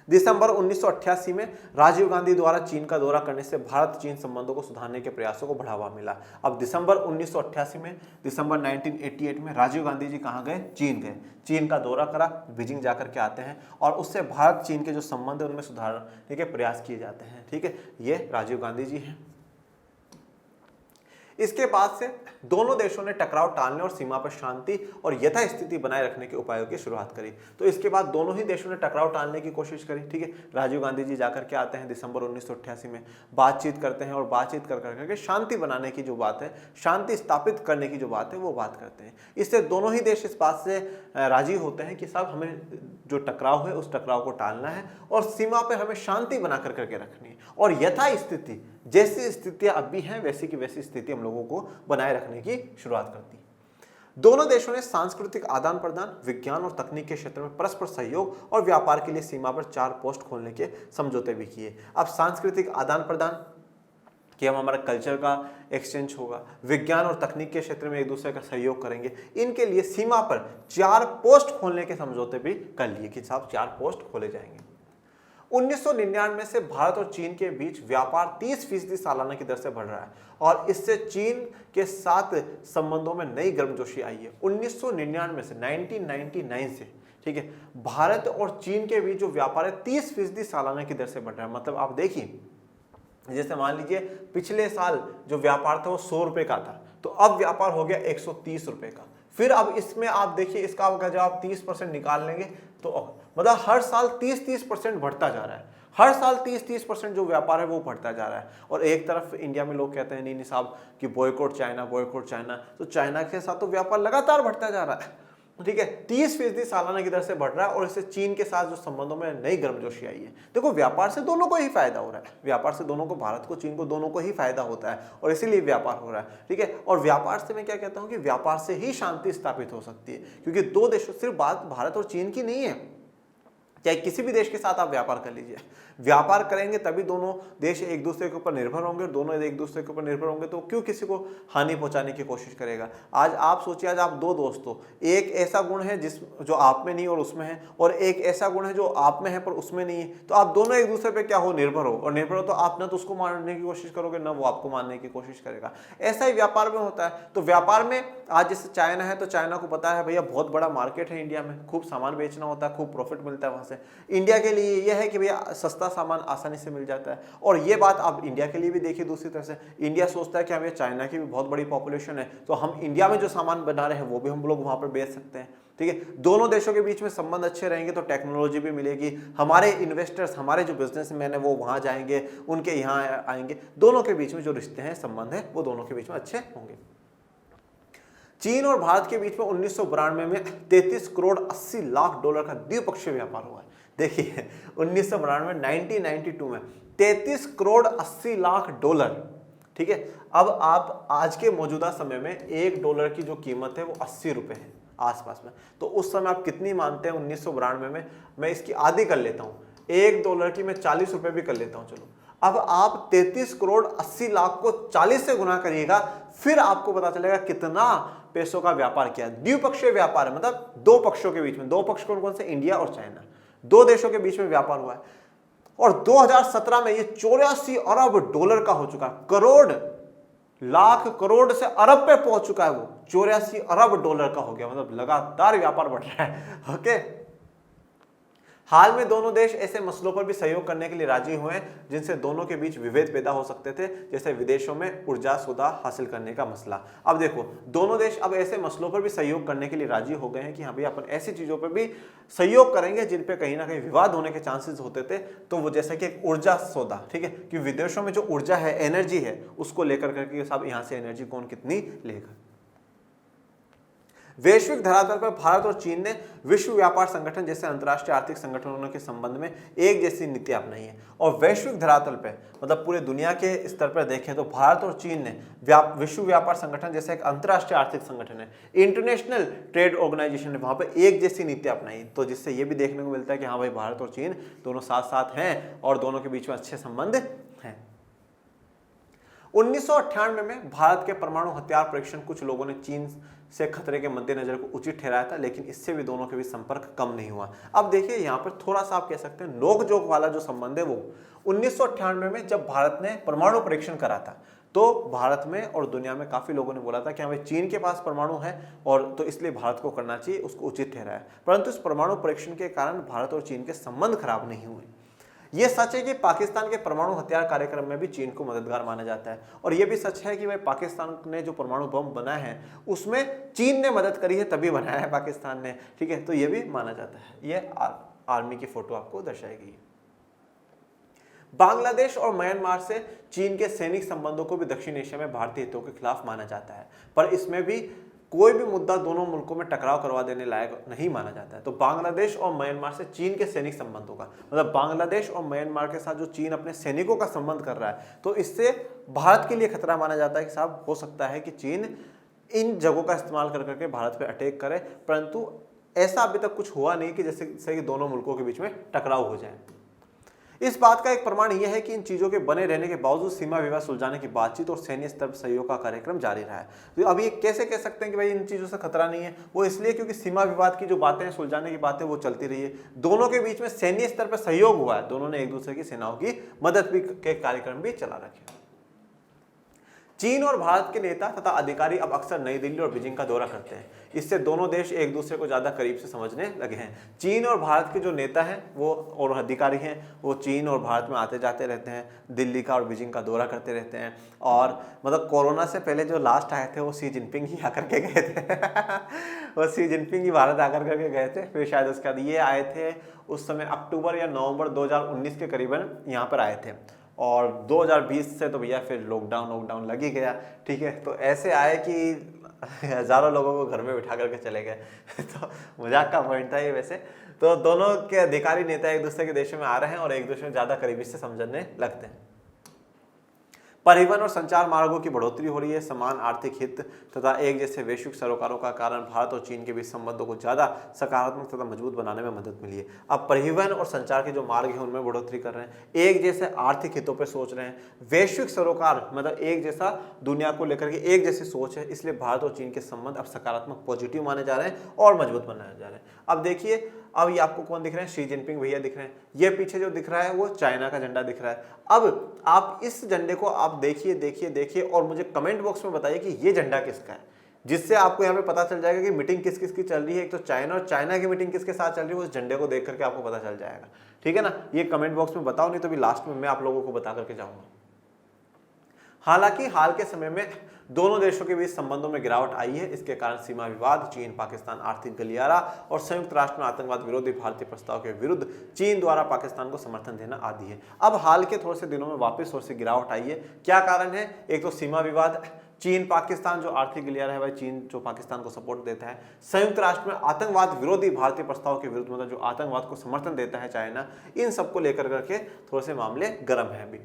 दिसंबर 1988 में राजीव गांधी द्वारा चीन का दौरा करने से भारत चीन संबंधों को सुधारने के प्रयासों को बढ़ावा मिला। अब दिसंबर 1988 में, दिसंबर 1988 में राजीव गांधी जी कहाँ गए? चीन गए। चीन का दौरा करा, बीजिंग जाकर के आते हैं और उससे भारत चीन के जो संबंध है उनमें सुधारने के प्रयास किए जाते हैं, ठीक है। ये राजीव गांधी जी हैं। इसके बाद से दोनों देशों ने टकराव टालने और सीमा पर शांति और यथास्थिति बनाए रखने के उपायों की शुरुआत करी। तो इसके बाद दोनों ही देशों ने टकराव टालने की कोशिश करी, ठीक है। राजीव गांधी जी जाकर के आते हैं दिसंबर 1988 में, बातचीत करते हैं और बातचीत कर करके शांति बनाने की जो बात है, शांति स्थापित करने की जो बात है वो बात करते हैं। इससे दोनों ही देश इस बात से राजी होते हैं कि साहब हमें जो टकराव है उस टकराव को टालना है और सीमा पर हमें शांति बना करके रखनी है और यथास्थिति, जैसी स्थितियां अब भी हैं वैसी की वैसी स्थिति हम लोगों को बनाए रखने की शुरुआत करती है। दोनों देशों ने सांस्कृतिक आदान प्रदान, विज्ञान और तकनीक के क्षेत्र में परस्पर सहयोग और व्यापार के लिए सीमा पर 4 पोस्ट खोलने के समझौते भी किए। अब सांस्कृतिक आदान प्रदान कि हम हमारा कल्चर का एक्सचेंज होगा, विज्ञान और तकनीक के क्षेत्र में एक दूसरे का सहयोग करेंगे, इनके लिए सीमा पर 4 पोस्ट खोलने के समझौते भी कर लिए कि साहब 4 पोस्ट खोले जाएंगे। 1999 से भारत और चीन के बीच व्यापार 30% सालाना की दर से बढ़ रहा है और इससे चीन के साथ संबंधों में नई गर्मजोशी आई है। 1999 से 1999 से, ठीक है, भारत और चीन के बीच जो व्यापार है 30% सालाना की दर से बढ़ रहा है। मतलब आप देखिए, जैसे मान लीजिए पिछले साल जो व्यापार था वो 100 रुपए का था, तो अब व्यापार हो गया 130 रुपए का। फिर अब इसमें आप देखिए, इसका अगर जब आप 30% निकाल लेंगे तो मतलब हर साल 30% बढ़ता जा रहा है। हर साल 30% जो व्यापार है वो बढ़ता जा रहा है। और एक तरफ इंडिया में लोग कहते हैं नहीं साहब कि बॉयकॉट चाइना, बॉयकॉट चाइना, तो चाइना के साथ तो व्यापार लगातार बढ़ता जा रहा है, ठीक है। 30% सालाना की दर से बढ़ रहा है और इससे चीन के साथ जो संबंधों में नई गर्मजोशी आई है। देखो, व्यापार से दोनों को ही फायदा हो रहा है, व्यापार से दोनों को, भारत को, चीन को, दोनों को ही फायदा होता है और इसीलिए व्यापार हो रहा है, ठीक है। और व्यापार से मैं क्या कहता हूं कि व्यापार से ही शांति स्थापित हो सकती है, क्योंकि दो देशों, सिर्फ बात भारत और चीन की नहीं है, चाहे किसी भी देश के साथ आप व्यापार कर लीजिए, व्यापार करेंगे तभी दोनों देश एक दूसरे के ऊपर निर्भर होंगे, दोनों एक दूसरे के ऊपर निर्भर होंगे तो क्यों किसी को हानि पहुंचाने की कोशिश करेगा। आज आप सोचिए, आज आप 2 दोस्त हो, एक ऐसा गुण है जो आप में नहीं और उसमें है, और एक ऐसा गुण है जो आप में है पर उसमें नहीं है, तो आप दोनों एक दूसरे पे क्या हो, निर्भर हो, और निर्भर हो तो आप ना तो उसको मारने की कोशिश करोगे ना वो आपको मारने की कोशिश करेगा। ऐसा ही व्यापार में होता है। तो व्यापार में आज जैसे चाइना है, तो चाइना को पता है भैया बहुत बड़ा मार्केट है इंडिया में, खूब सामान बेचना होता है, खूब प्रॉफिट मिलता है वहां से। इंडिया के लिए यह है कि भैया सस्ता सामान आसानी से मिल जाता है, और ये बात आप इंडिया के लिए भी देखिए। दूसरी तरफ से इंडिया सोचता है कि हमें चाइना की भी बहुत बड़ी पॉपुलेशन है, तो हम इंडिया में जो सामान बना रहे हैं वो भी हम लोग वहां पर बेच सकते हैं, ठीक है। दोनों देशों के बीच में संबंध अच्छे रहेंगे तो टेक्नोलॉजी भी मिलेगी, हमारे इन्वेस्टर्स, हमारे जो बिजनेसमैन है वो वहां जाएंगे, उनके यहाँ आएंगे, दोनों के बीच में जो रिश्ते हैं, संबंध है, वो दोनों के बीच में अच्छे होंगे। चीन और भारत के बीच में 1992 में 33 करोड़ 80 लाख डॉलर का द्विपक्षीय व्यापार हुआ है। देखिए 1992 1992 में 33 करोड़ 80 लाख डॉलर, ठीक है। अब आप आज के मौजूदा समय में $1 की जो कीमत है वो 80 रुपए है आसपास में, तो उस समय आप कितनी मानते हैं 1992 में? मैं इसकी आधी कर लेता हूँ, $1 की मैं 40 रुपए भी कर लेता हूँ, चलो। अब आप 33 करोड़ 80 लाख को 40 से गुना करिएगा, फिर आपको पता चलेगा कितना पैसों का व्यापार किया। द्विपक्षीय व्यापार है, मतलब दो पक्षों के बीच में, दो पक्ष कौन कौन से, इंडिया और चाइना, दो देशों के बीच में व्यापार हुआ है। और 2017 में ये 84 अरब डॉलर का हो चुका है। करोड़, लाख, करोड़ से अरब पे पहुंच चुका है वो, 84 अरब डॉलर का हो गया, मतलब लगातार व्यापार बढ़ रहा है। ओके, हाल में दोनों देश ऐसे मसलों पर भी सहयोग करने के लिए राजी हुए हैं जिनसे दोनों के बीच विभेद पैदा हो सकते थे, जैसे विदेशों में ऊर्जा सौदा हासिल करने का मसला। अब देखो, दोनों देश अब ऐसे मसलों पर भी सहयोग करने के लिए राजी हो गए हैं कि हाँ भाई अपन ऐसी चीजों पर भी सहयोग करेंगे जिन पे कहीं ना कहीं विवाद होने के चांसेस होते थे। तो वो जैसे कि एक ऊर्जा सौदा, ठीक है, कि विदेशों में जो ऊर्जा है, एनर्जी है, उसको लेकर करके साहब यहाँ से एनर्जी कौन कितनी लेगा। वैश्विक धरातल पर भारत और चीन ने विश्व व्यापार संगठन जैसे अंतर्राष्ट्रीय आर्थिक संगठनों के संबंध में एक जैसी नीति अपनाई है। और वैश्विक धरातल पर, मतलब पूरे दुनिया के स्तर पर देखें तो भारत और चीन ने विश्व व्यापार संगठन जैसे एक अंतर्राष्ट्रीय आर्थिक संगठन है, इंटरनेशनल ट्रेड ऑर्गेनाइजेशन है, वहां पर एक जैसी नीति अपनाई। तो जिससे ये भी देखने को मिलता है कि हाँ भाई, भारत और चीन दोनों साथ साथ हैं और दोनों के बीच में अच्छे संबंध हैं। 1998 में भारत के परमाणु हथियार परीक्षण कुछ लोगों ने चीन से खतरे के मद्देनजर को उचित ठहराया था, लेकिन इससे भी दोनों के बीच संपर्क कम नहीं हुआ। अब देखिए, यहाँ पर थोड़ा सा आप कह सकते हैं नोक-झोंक वाला जो संबंध है वो 1998 में जब भारत ने परमाणु परीक्षण करा था, तो भारत में और दुनिया में काफी लोगों ने बोला था कि हाँ भाई, चीन के पास परमाणु है और तो इसलिए भारत को करना चाहिए, उसको उचित ठहराया। परंतु इस परमाणु परीक्षण के कारण भारत और चीन के संबंध खराब नहीं हुए। यह सच है कि पाकिस्तान के परमाणु हथियार कार्यक्रम में भी चीन को मददगार माना जाता है, और यह भी सच है कि भाई पाकिस्तान ने जो परमाणु बम बनाया है उसमें चीन ने मदद करी है, तभी बनाया है पाकिस्तान ने, ठीक है, तो यह भी माना जाता है। यह आर्मी की फोटो आपको दर्शाई गई है। बांग्लादेश और म्यांमार से चीन के सैनिक संबंधों को भी दक्षिण एशिया में भारतीय हितों के खिलाफ माना जाता है, पर इसमें भी कोई भी मुद्दा दोनों मुल्कों में टकराव करवा देने लायक नहीं माना जाता है। तो बांग्लादेश और म्यांमार से चीन के सैनिक संबंधों का, मतलब बांग्लादेश और म्यांमार के साथ जो चीन अपने सैनिकों का संबंध कर रहा है, तो इससे भारत के लिए खतरा माना जाता है कि साहब हो सकता है कि चीन इन जगहों का इस्तेमाल कर करके भारत पे अटैक करे, परंतु ऐसा अभी तक कुछ हुआ नहीं कि जैसे कि दोनों मुल्कों के बीच में टकराव हो जाए। इस बात का एक प्रमाण यह है कि इन चीजों के बने रहने के बावजूद सीमा विवाद सुलझाने की बातचीत और सैन्य स्तर पर सहयोग का कार्यक्रम जारी रहा है। तो अब ये कैसे कह सकते हैं कि भाई इन चीजों से खतरा नहीं है? वो इसलिए क्योंकि सीमा विवाद की जो बातें, सुलझाने की बातें, वो चलती रही है। दोनों के बीच में सैन्य स्तर पर सहयोग हुआ है, दोनों ने एक दूसरे की सेनाओं की मदद भी के कार्यक्रम भी चला रखे। चीन और भारत के नेता तथा अधिकारी अब अक्सर नई दिल्ली और बीजिंग का दौरा करते हैं। इससे दोनों देश एक दूसरे को ज्यादा करीब से समझने लगे हैं। चीन और भारत के जो नेता हैं वो और अधिकारी हैं, वो चीन और भारत में आते जाते रहते हैं, दिल्ली का और बीजिंग का दौरा करते रहते हैं। और मतलब कोरोना से पहले जो लास्ट आए थे वो शी जिनपिंग ही आकर के गए थे वो शी जिनपिंग ही भारत आकर करके गए थे। फिर शायद उसके बाद ये आए थे, उस समय अक्टूबर या नवंबर 2019 के करीबन यहाँ पर आए थे। और 2020 से तो भैया फिर लॉकडाउन लग ही गया, ठीक है। तो ऐसे आए कि हजारों लोगों को घर में बिठा करके चले गए तो मजाक का पॉइंट था ये वैसे। तो दोनों के अधिकारी नेता एक दूसरे के देशों में आ रहे हैं और एक दूसरे में ज्यादा करीबी से समझने लगते हैं। परिवहन और संचार मार्गों की बढ़ोतरी हो रही है। समान आर्थिक हित तथा एक जैसे वैश्विक सरोकारों का कारण भारत और चीन के बीच संबंधों को ज्यादा सकारात्मक तथा मजबूत बनाने में मदद मिली है। अब परिवहन और संचार के जो मार्ग हैं उनमें बढ़ोतरी कर रहे हैं, एक जैसे आर्थिक हितों पर सोच रहे हैं, वैश्विक सरोकार मतलब एक जैसा दुनिया को लेकर के एक जैसी सोच है, इसलिए भारत और चीन के संबंध अब सकारात्मक पॉजिटिव माने जा रहे हैं और मजबूत बनाए जा रहे हैं। अब देखिए, अब ये आपको कौन दिख रहे हैं? शी जिनपिंग भैया दिख रहे हैं। ये पीछे जो दिख रहा है वो चाइना का झंडा दिख रहा है। अब आप इस झंडे को आप देखिए और मुझे कमेंट बॉक्स में बताइए कि ये झंडा किसका है, जिससे आपको यहाँ पे पता चल जाएगा कि मीटिंग किस किस की चल रही है। एक तो चाइना और चाइना की मीटिंग किसके साथ चल रही है, उस झंडे को देख करके आपको पता चल जाएगा, ठीक है ना। ये कमेंट बॉक्स में बताओ, नहीं तो भी लास्ट में मैं आप लोगों को बता करके जाऊंगा। हालांकि हाल के समय में दोनों देशों के बीच संबंधों में गिरावट आई है। इसके कारण सीमा विवाद, चीन पाकिस्तान आर्थिक गलियारा और संयुक्त राष्ट्र में आतंकवाद विरोधी भारतीय प्रस्ताव के विरुद्ध चीन द्वारा पाकिस्तान को समर्थन देना आदि है। अब हाल के थोड़े से दिनों में वापस थोड़ी सी गिरावट आई है। क्या कारण है? एक तो सीमा विवाद, चीन पाकिस्तान जो आर्थिक गलियारा है भाई, चीन जो पाकिस्तान को सपोर्ट देता है, संयुक्त राष्ट्र में आतंकवाद विरोधी भारतीय प्रस्ताव के विरुद्ध मतलब जो आतंकवाद को समर्थन देता है चाइना, इन सबको लेकर करके थोड़े से मामले गर्म है अभी।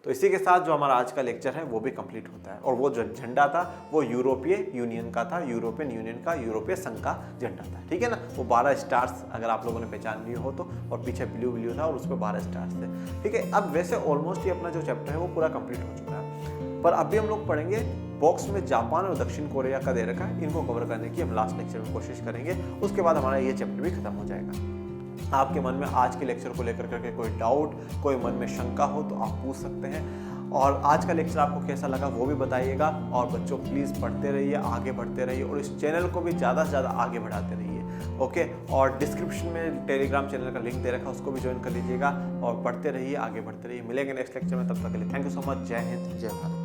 तो इसी के साथ जो हमारा आज का लेक्चर है वो भी कंप्लीट होता है। और वो जो झंडा था वो यूरोपीय यूनियन का था, यूरोपियन यूनियन का, यूरोपीय संघ का झंडा था, ठीक है ना। वो 12 स्टार्स अगर आप लोगों ने पहचान लिए हो तो, और पीछे ब्लू था और उस पर 12 स्टार्स थे, ठीक है। अब वैसे ऑलमोस्ट ये अपना जो चैप्टर है वो पूरा कंप्लीट हो चुका है, पर अभी हम लोग पढ़ेंगे बॉक्स में जापान और दक्षिण कोरिया का दे रखा है, इनको कवर करने की हम लास्ट लेक्चर में कोशिश करेंगे। उसके बाद हमारा ये चैप्टर भी खत्म हो जाएगा। आपके मन में आज के लेक्चर को लेकर करके कोई डाउट, कोई मन में शंका हो तो आप पूछ सकते हैं। और आज का लेक्चर आपको कैसा लगा वो भी बताइएगा। और बच्चों प्लीज़ पढ़ते रहिए, आगे बढ़ते रहिए और इस चैनल को भी ज़्यादा से ज़्यादा आगे बढ़ाते रहिए, ओके। और डिस्क्रिप्शन में टेलीग्राम चैनल का लिंक दे रखा है, उसको भी ज्वाइन कर लीजिएगा और पढ़ते रहिए, आगे बढ़ते रहिए। मिलेंगे नेक्स्ट लेक्चर में, तब तक के लिए थैंक यू सो मच। जय हिंद, जय भारत।